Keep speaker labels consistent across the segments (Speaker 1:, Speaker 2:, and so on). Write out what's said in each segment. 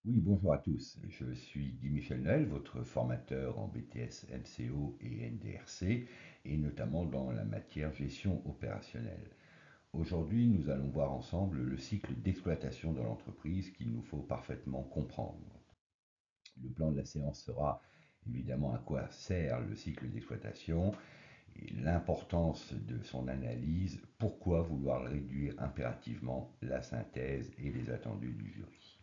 Speaker 1: Oui, bonjour à tous. Je suis Guy Michel Noël, votre formateur en BTS MCO et NDRC, et notamment dans la matière gestion opérationnelle. Aujourd'hui, nous allons voir ensemble le cycle d'exploitation de l'entreprise qu'il nous faut parfaitement comprendre. Le plan de la séance sera évidemment à quoi sert le cycle d'exploitation et l'importance de son analyse, pourquoi vouloir le réduire impérativement, la synthèse et les attendus du jury.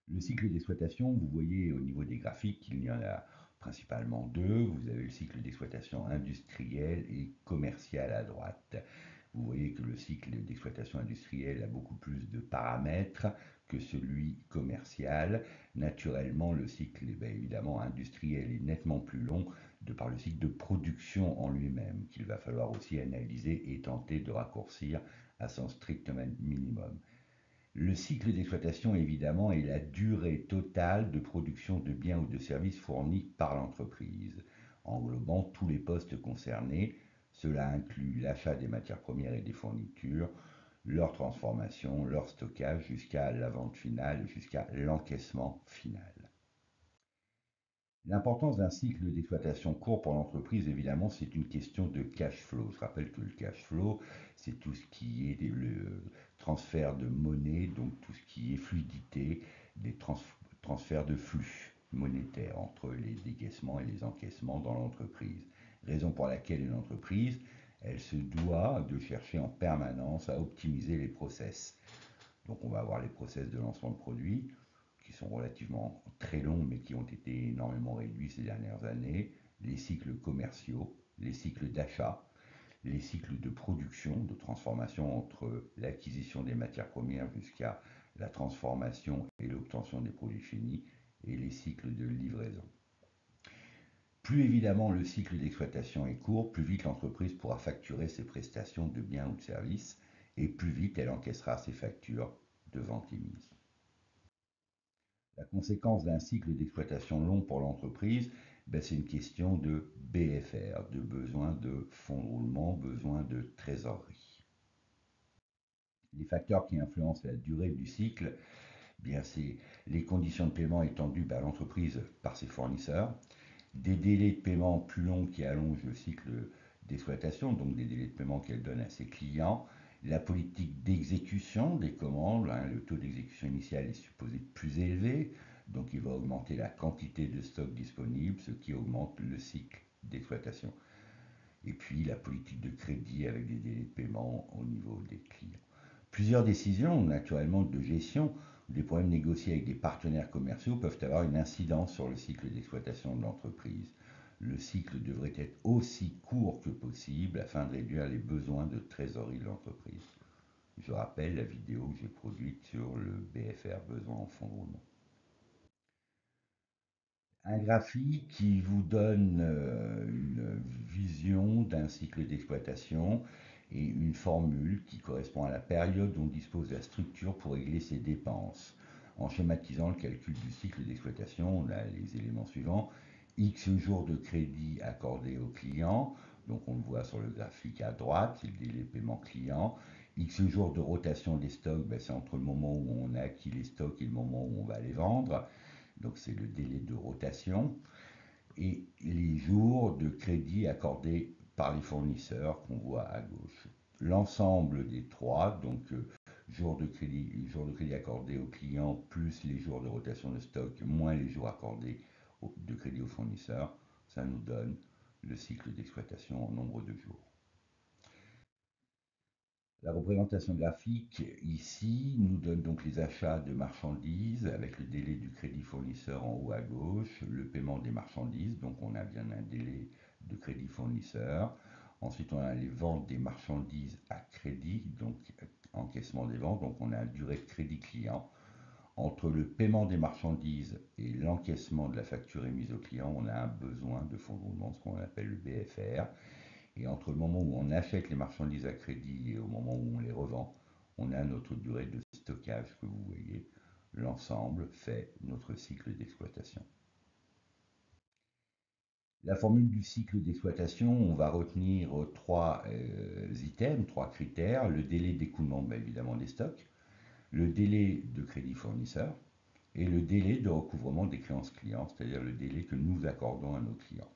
Speaker 1: Le cycle d'exploitation, vous voyez au niveau des graphiques qu'il y en a principalement deux. Vous avez le cycle d'exploitation industrielle et commerciale à droite. Vous voyez que le cycle d'exploitation industrielle a beaucoup plus de paramètres que celui commercial. Naturellement, le cycle évidemment industriel est nettement plus long de par le cycle de production en lui-même, qu'il va falloir aussi analyser et tenter de raccourcir à son strict minimum. Le cycle d'exploitation, évidemment, est la durée totale de production de biens ou de services fournis par l'entreprise, englobant tous les postes concernés. Cela inclut l'achat des matières premières et des fournitures, leur transformation, leur stockage jusqu'à la vente finale, jusqu'à l'encaissement final. L'importance d'un cycle d'exploitation court pour l'entreprise, évidemment, c'est une question de cash flow. Je rappelle que le cash flow, c'est tout ce qui est le transfert de monnaie, donc tout ce qui est fluidité, des transferts de flux monétaires entre les décaissements et les encaissements dans l'entreprise. Raison pour laquelle une entreprise, elle se doit de chercher en permanence à optimiser les process. Donc on va avoir les process de lancement de produits, qui sont relativement très longs, mais qui ont été énormément réduits ces dernières années, les cycles commerciaux, les cycles d'achat, les cycles de production, de transformation entre l'acquisition des matières premières jusqu'à la transformation et l'obtention des produits finis, et les cycles de livraison. Plus évidemment le cycle d'exploitation est court, plus vite l'entreprise pourra facturer ses prestations de biens ou de services, et plus vite elle encaissera ses factures de vente émises. La conséquence d'un cycle d'exploitation long pour l'entreprise, ben, c'est une question de BFR, de besoin de fonds de roulement, besoin de trésorerie. Les facteurs qui influencent la durée du cycle, bien, c'est les conditions de paiement étendues par l'entreprise par ses fournisseurs, des délais de paiement plus longs qui allongent le cycle d'exploitation, donc des délais de paiement qu'elle donne à ses clients, la politique d'exécution des commandes, hein, le taux d'exécution initial est supposé plus élevé, donc il va augmenter la quantité de stock disponible, ce qui augmente le cycle d'exploitation. Et puis la politique de crédit avec des délais de paiement au niveau des clients. Plusieurs décisions, naturellement, de gestion, des problèmes négociés avec des partenaires commerciaux peuvent avoir une incidence sur le cycle d'exploitation de l'entreprise. Le cycle devrait être aussi court que possible afin de réduire les besoins de trésorerie de l'entreprise. Je rappelle la vidéo que j'ai produite sur le BFR, besoin en fonds de roulement. Un graphique qui vous donne une vision d'un cycle d'exploitation et une formule qui correspond à la période dont dispose la structure pour régler ses dépenses. En schématisant le calcul du cycle d'exploitation, on a les éléments suivants. X jours de crédit accordés au client, donc on le voit sur le graphique à droite, c'est le délai de paiement client. X jours de rotation des stocks, ben c'est entre le moment où on a acquis les stocks et le moment où on va les vendre, donc c'est le délai de rotation, et les jours de crédit accordés par les fournisseurs qu'on voit à gauche. L'ensemble des trois, donc jours de crédit accordés aux clients plus les jours de rotation de stock moins les jours accordés de crédit aux fournisseurs, ça nous donne le cycle d'exploitation en nombre de jours. La représentation graphique ici nous donne donc les achats de marchandises avec le délai du crédit fournisseur en haut à gauche, le paiement des marchandises, donc on a bien un délai de crédit fournisseur. Ensuite, on a les ventes des marchandises à crédit, donc encaissement des ventes, donc on a une durée de crédit client. Entre le paiement des marchandises et l'encaissement de la facture émise au client, on a un besoin de fonds de roulement, ce qu'on appelle le BFR. Et entre le moment où on achète les marchandises à crédit et au moment où on les revend, on a notre durée de stockage que vous voyez. L'ensemble fait notre cycle d'exploitation. La formule du cycle d'exploitation, on va retenir trois items, trois critères. Le délai d'écoulement, évidemment, des stocks. Le délai de crédit fournisseur. et le délai de recouvrement des créances clients, c'est-à-dire le délai que nous accordons à nos clients.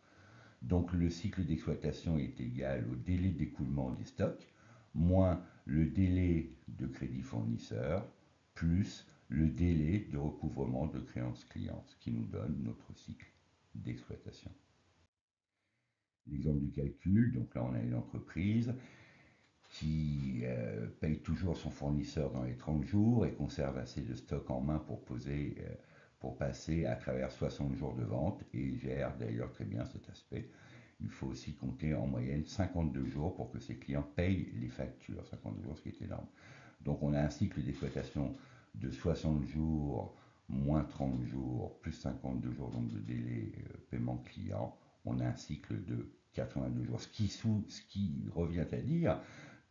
Speaker 1: Donc le cycle d'exploitation est égal au délai d'écoulement des stocks, moins le délai de crédit fournisseur, plus le délai de recouvrement de créances clients, ce qui nous donne notre cycle d'exploitation. L'exemple du calcul, donc là on a une entreprise qui paye toujours son fournisseur dans les 30 jours et conserve assez de stock en main pour passer à travers 60 jours de vente et gère d'ailleurs très bien cet aspect. Il faut aussi compter en moyenne 52 jours pour que ses clients payent les factures. 52 jours, ce qui est énorme. Donc on a un cycle d'exploitation de 60 jours, moins 30 jours, plus 52 jours donc de délai paiement client. On a un cycle de 82 jours, ce qui revient à dire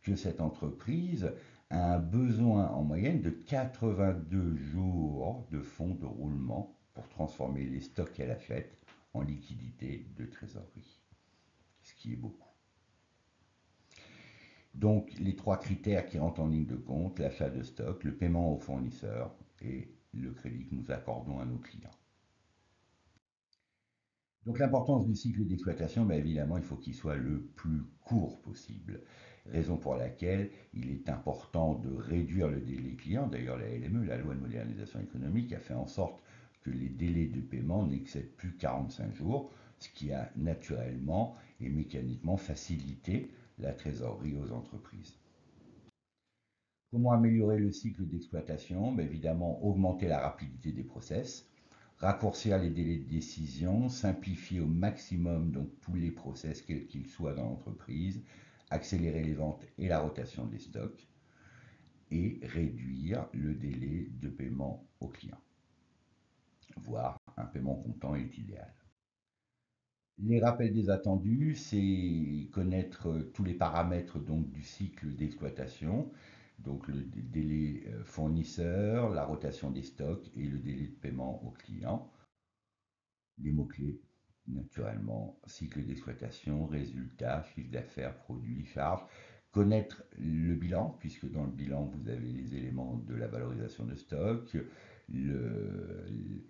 Speaker 1: que cette entreprise a un besoin en moyenne de 82 jours de fonds de roulement pour transformer les stocks qu'elle achète en liquidité de trésorerie, ce qui est beaucoup. Donc les trois critères qui rentrent en ligne de compte, l'achat de stock, le paiement aux fournisseurs et le crédit que nous accordons à nos clients. Donc l'importance du cycle d'exploitation, évidemment, il faut qu'il soit le plus court possible. Raison pour laquelle il est important de réduire le délai client. D'ailleurs, la LME, la loi de modernisation économique, a fait en sorte que les délais de paiement n'excèdent plus 45 jours, ce qui a naturellement et mécaniquement facilité la trésorerie aux entreprises. Comment améliorer le cycle d'exploitation? Évidemment, augmenter la rapidité des process, raccourcir les délais de décision, simplifier au maximum donc tous les process quels qu'ils soient dans l'entreprise, accélérer les ventes et la rotation des stocks et réduire le délai de paiement aux clients, voire un paiement comptant est idéal. Les rappels des attendus, c'est connaître tous les paramètres donc, du cycle d'exploitation, donc le délai fournisseur, la rotation des stocks et le délai de paiement au client. Les mots-clés, naturellement, cycle d'exploitation, résultat, chiffre d'affaires, produit, charge. Connaître le bilan, puisque dans le bilan, vous avez les éléments de la valorisation de stock, le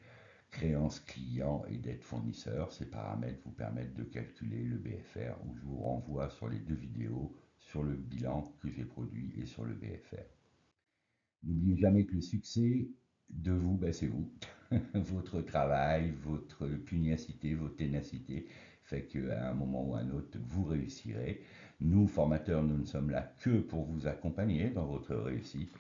Speaker 1: créance client et dette fournisseur. Ces paramètres vous permettent de calculer le BFR, où je vous renvoie sur les deux vidéos sur le bilan que j'ai produit et sur le BFR. N'oubliez jamais que le succès de vous, c'est vous. Votre travail, votre pugnacité, votre ténacité fait qu'à un moment ou à un autre, vous réussirez. Nous, formateurs, nous ne sommes là que pour vous accompagner dans votre réussite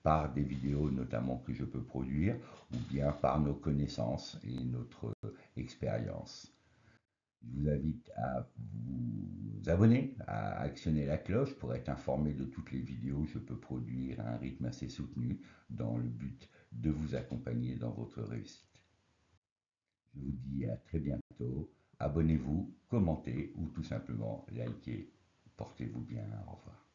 Speaker 1: par des vidéos notamment que je peux produire ou bien par nos connaissances et notre expérience. Je vous invite à vous abonner, à actionner la cloche pour être informé de toutes les vidéos que je peux produire à un rythme assez soutenu dans le but de vous accompagner dans votre réussite. Je vous dis à très bientôt. Abonnez-vous, commentez ou tout simplement likez. Portez-vous bien. Au revoir.